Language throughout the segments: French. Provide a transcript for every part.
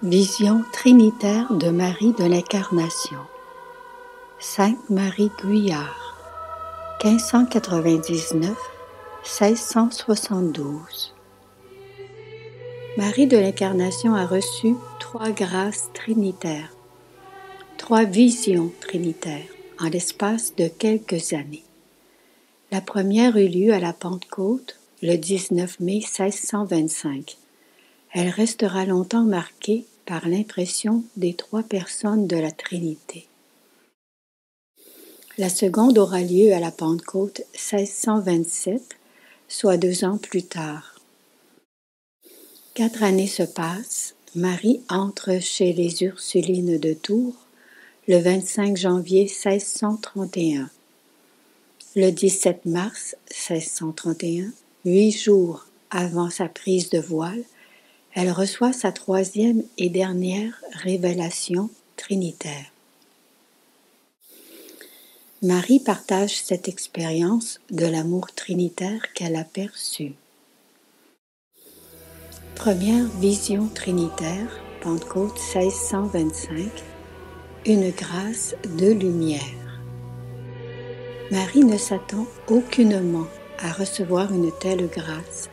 Vision trinitaire de Marie de l'Incarnation. Sainte Marie Guyard, 1599-1672. Marie de l'Incarnation a reçu 3 grâces trinitaires, 3 visions trinitaires en l'espace de quelques années. La première eut lieu à la Pentecôte le 19 mai 1625. Elle restera longtemps marquée par l'impression des 3 personnes de la Trinité. La seconde aura lieu à la Pentecôte 1627, soit 2 ans plus tard. 4 années se passent, Marie entre chez les Ursulines de Tours le 25 janvier 1631. Le 17 mars 1631, 8 jours avant sa prise de voile, elle reçoit sa 3e et dernière révélation trinitaire. Marie partage cette expérience de l'amour trinitaire qu'elle a perçu. Première vision trinitaire, Pentecôte 1625, une grâce de lumière. Marie ne s'attend aucunement à recevoir une telle grâce,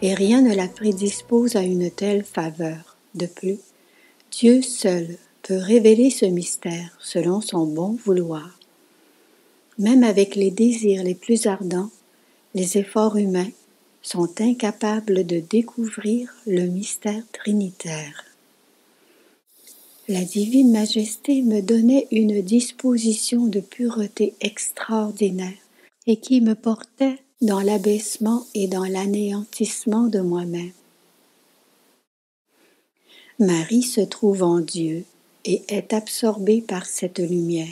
et rien ne la prédispose à une telle faveur. De plus, Dieu seul peut révéler ce mystère selon son bon vouloir. Même avec les désirs les plus ardents, les efforts humains sont incapables de découvrir le mystère trinitaire. La divine majesté me donnait une disposition de pureté extraordinaire et qui me portait dans l'abaissement et dans l'anéantissement de moi-même. Marie se trouve en Dieu et est absorbée par cette lumière.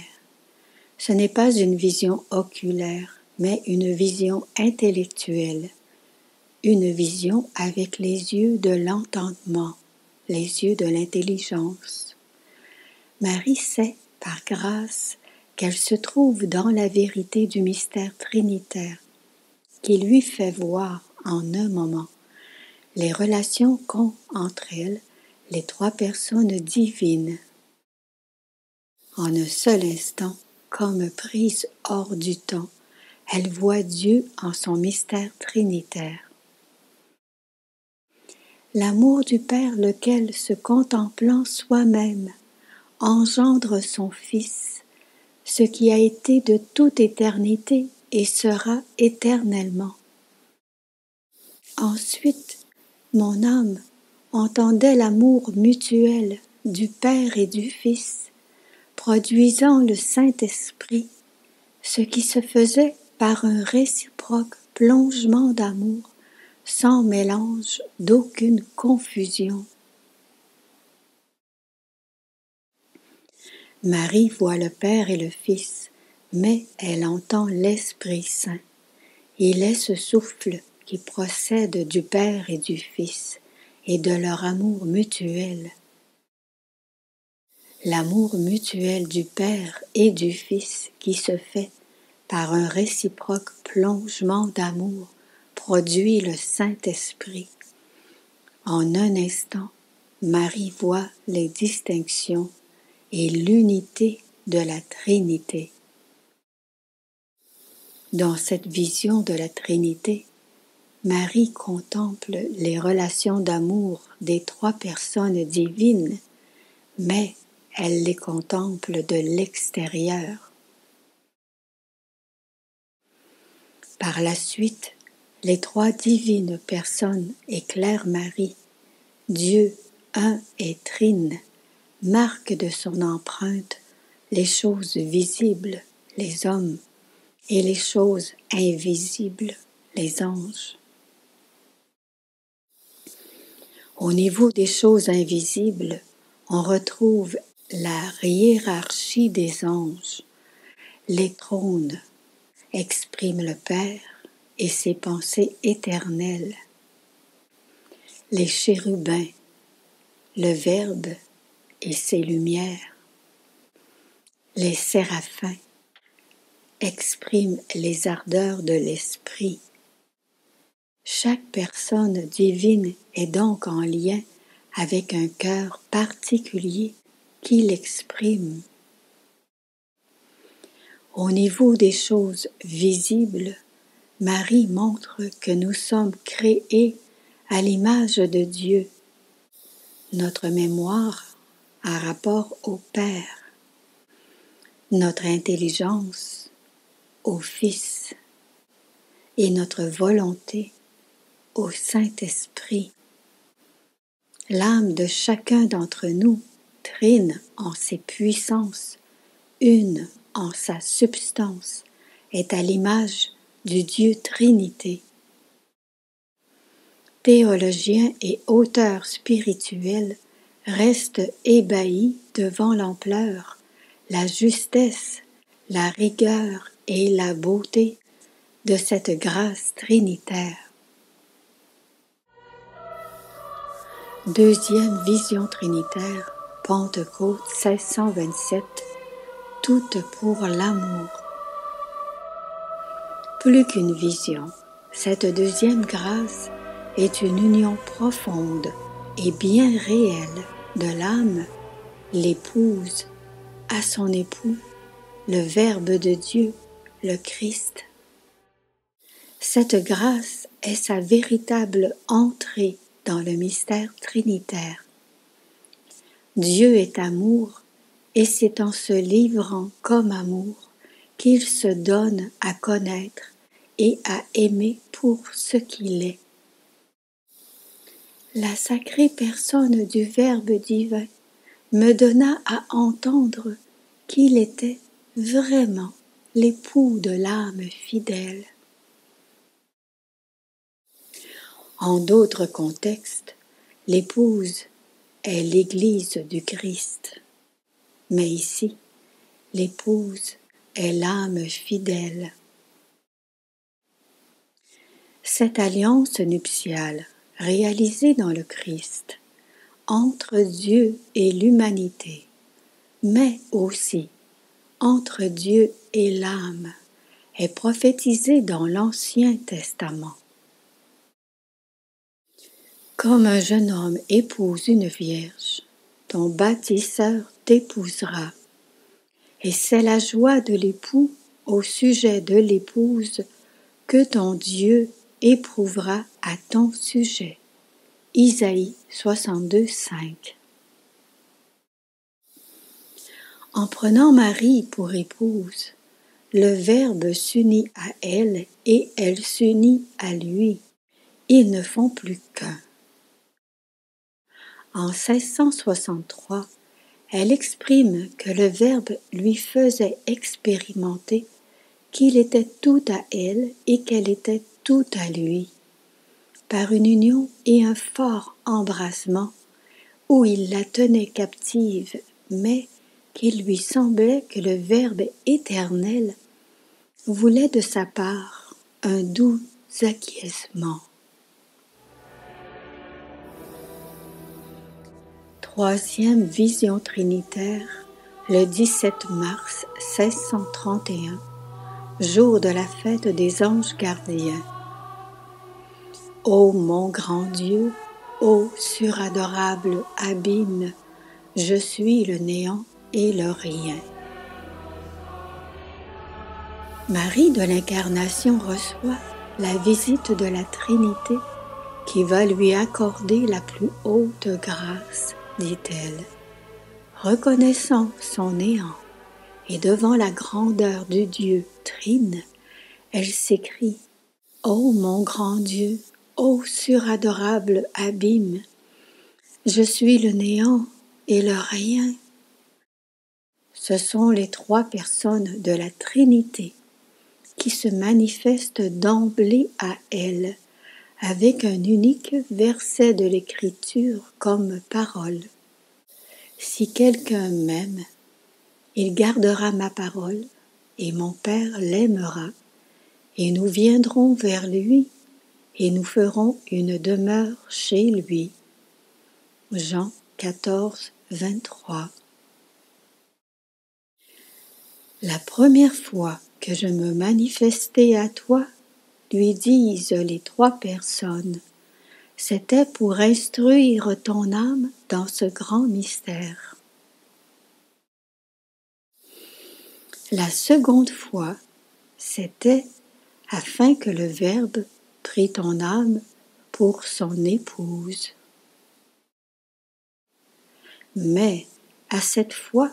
Ce n'est pas une vision oculaire, mais une vision intellectuelle, une vision avec les yeux de l'entendement, les yeux de l'intelligence. Marie sait, par grâce, qu'elle se trouve dans la vérité du mystère trinitaire, qui lui fait voir en un moment les relations qu'ont entre elles les 3 personnes divines. En un seul instant, comme prise hors du temps, elle voit Dieu en son mystère trinitaire. L'amour du Père, lequel, se contemplant soi-même, engendre son Fils, ce qui a été de toute éternité et sera éternellement. Ensuite, mon âme entendait l'amour mutuel du Père et du Fils, produisant le Saint-Esprit, ce qui se faisait par un réciproque plongement d'amour, sans mélange d'aucune confusion. Marie voit le Père et le Fils, mais elle entend l'Esprit Saint. Il est ce souffle qui procède du Père et du Fils et de leur amour mutuel. L'amour mutuel du Père et du Fils qui se fait par un réciproque plongement d'amour produit le Saint-Esprit. En un instant, Marie voit les distinctions et l'unité de la Trinité. Dans cette vision de la Trinité, Marie contemple les relations d'amour des 3 personnes divines, mais elle les contemple de l'extérieur. Par la suite, les 3 divines personnes éclairent Marie. Dieu, un et trine, marque de son empreinte les choses visibles, les hommes, et les choses invisibles, les anges. Au niveau des choses invisibles, on retrouve la hiérarchie des anges. Les trônes expriment le Père et ses pensées éternelles. Les chérubins, le Verbe et ses lumières. Les séraphins expriment les ardeurs de l'esprit. Chaque personne divine est donc en lien avec un cœur particulier qui l'exprime. Au niveau des choses visibles, Marie montre que nous sommes créés à l'image de Dieu. Notre mémoire a rapport au Père, notre intelligence au Fils et notre volonté au Saint-Esprit. L'âme de chacun d'entre nous trine en ses puissances, une en sa substance, est à l'image du Dieu Trinité. Théologiens et auteurs spirituels restent ébahis devant l'ampleur, la justesse, la rigueur et la beauté de cette grâce trinitaire. Deuxième vision trinitaire, Pentecôte 1627, toute pour l'amour. Plus qu'une vision, cette deuxième grâce est une union profonde et bien réelle de l'âme, l'épouse, à son époux, le Verbe de Dieu, le Christ. Cette grâce est sa véritable entrée dans le mystère trinitaire. Dieu est amour, et c'est en se livrant comme amour qu'il se donne à connaître et à aimer pour ce qu'il est. La sacrée personne du Verbe divin me donna à entendre qu'il était vraiment l'époux de l'âme fidèle. En d'autres contextes, l'épouse est l'Église du Christ, mais ici, l'épouse est l'âme fidèle. Cette alliance nuptiale, réalisée dans le Christ, entre Dieu et l'humanité, mais aussi entre Dieu et l'âme, est prophétisée dans l'Ancien Testament. Comme un jeune homme épouse une vierge, ton bâtisseur t'épousera, et c'est la joie de l'époux au sujet de l'épouse que ton Dieu éprouvera à ton sujet. Isaïe 62, 5. En prenant Marie pour épouse, le Verbe s'unit à elle et elle s'unit à lui. Ils ne font plus qu'un. En 1663, elle exprime que le Verbe lui faisait expérimenter qu'il était tout à elle et qu'elle était tout à lui, par une union et un fort embrassement où il la tenait captive, mais qu'il lui semblait que le Verbe éternel voulait de sa part un doux acquiescement. Troisième vision trinitaire, le 17 mars 1631, jour de la fête des anges gardiens. Ô mon grand Dieu, ô suradorable abîme, je suis le néant et le rien. Marie de l'Incarnation reçoit la visite de la Trinité qui va lui accorder la plus haute grâce, dit-elle. Reconnaissant son néant et devant la grandeur du Dieu Trine, elle s'écrie « Ô mon grand Dieu, ô suradorable abîme, je suis le néant et le rien. » Ce sont les trois personnes de la Trinité qui se manifestent d'emblée à elle, avec un unique verset de l'Écriture comme parole. Si quelqu'un m'aime, il gardera ma parole, et mon Père l'aimera, et nous viendrons vers lui, et nous ferons une demeure chez lui. Jean 14, 23. La première fois que je me manifestai à toi, lui disent les trois personnes, C'était pour instruire ton âme dans ce grand mystère. La seconde fois, c'était afin que le Verbe prît ton âme pour son épouse. Mais à cette fois,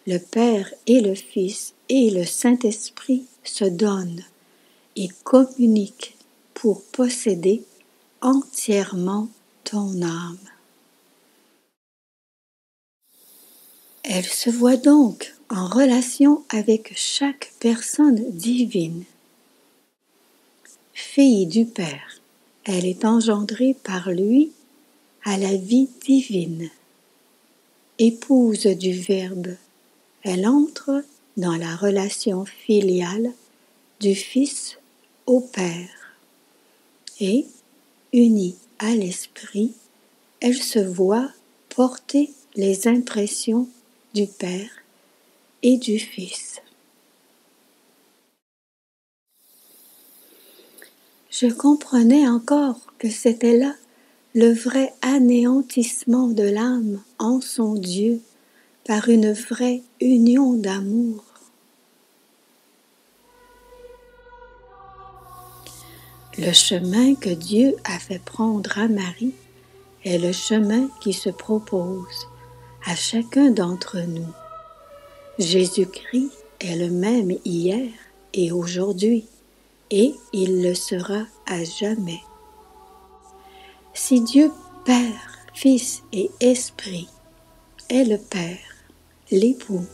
le Père et le Fils et le Saint-Esprit se donnent et communiquent pour posséder entièrement ton âme. Elle se voit donc en relation avec chaque personne divine. Fille du Père, elle est engendrée par lui à la vie divine. Épouse du Verbe, elle entre dans la relation filiale du Fils au Père. Et, unie à l'Esprit, elle se voit porter les impressions du Père et du Fils. Je comprenais encore que c'était là le vrai anéantissement de l'âme en son Dieu par une vraie union d'amour. Le chemin que Dieu a fait prendre à Marie est le chemin qui se propose à chacun d'entre nous. Jésus-Christ est le même hier et aujourd'hui, et il le sera à jamais. Si Dieu Père, Fils et Esprit est le Père, l'époux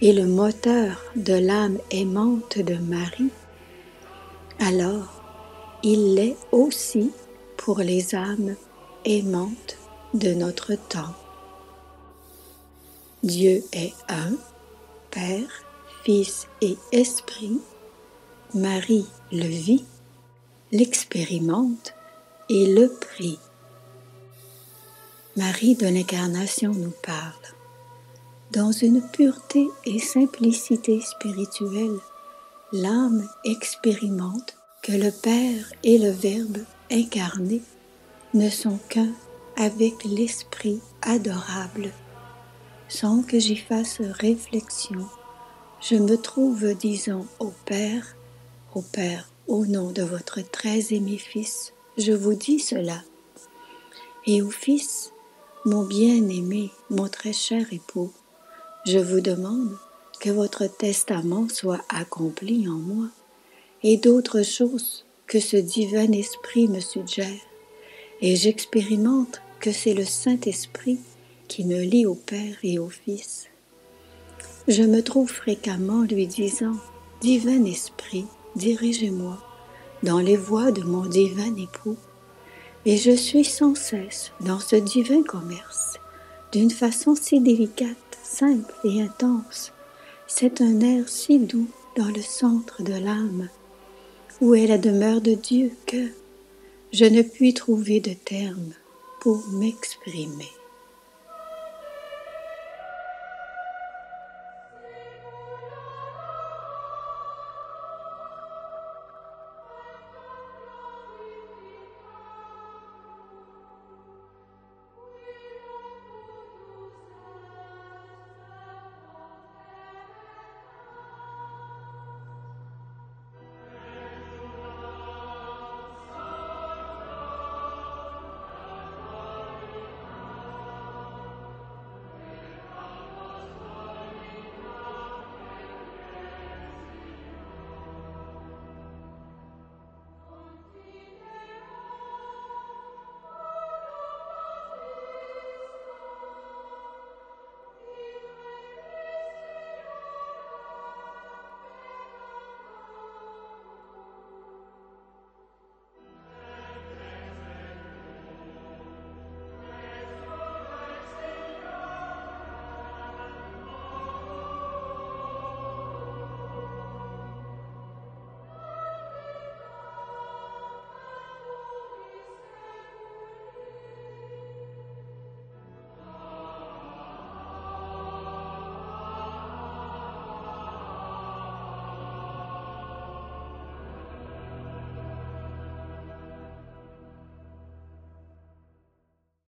et le moteur de l'âme aimante de Marie, alors il l'est aussi pour les âmes aimantes de notre temps. Dieu est un, Père, Fils et Esprit. Marie le vit, l'expérimente et le prie. Marie de l'Incarnation nous parle. Dans une pureté et simplicité spirituelle, l'âme expérimente que le Père et le Verbe incarné ne sont qu'un avec l'Esprit adorable. Sans que j'y fasse réflexion, je me trouve disant au Père, au nom de votre très aimé Fils, je vous dis cela. Et au Fils, mon bien-aimé, mon très cher époux, je vous demande que votre testament soit accompli en moi, et d'autres choses que ce divin esprit me suggère, et j'expérimente que c'est le Saint-Esprit qui me lie au Père et au Fils. Je me trouve fréquemment lui disant, « Divin Esprit, dirigez-moi dans les voies de mon divin époux. » Et je suis sans cesse dans ce divin commerce, d'une façon si délicate, simple et intense. C'est un air si doux dans le centre de l'âme, où est la demeure de Dieu que je ne puis trouver de termes pour m'exprimer.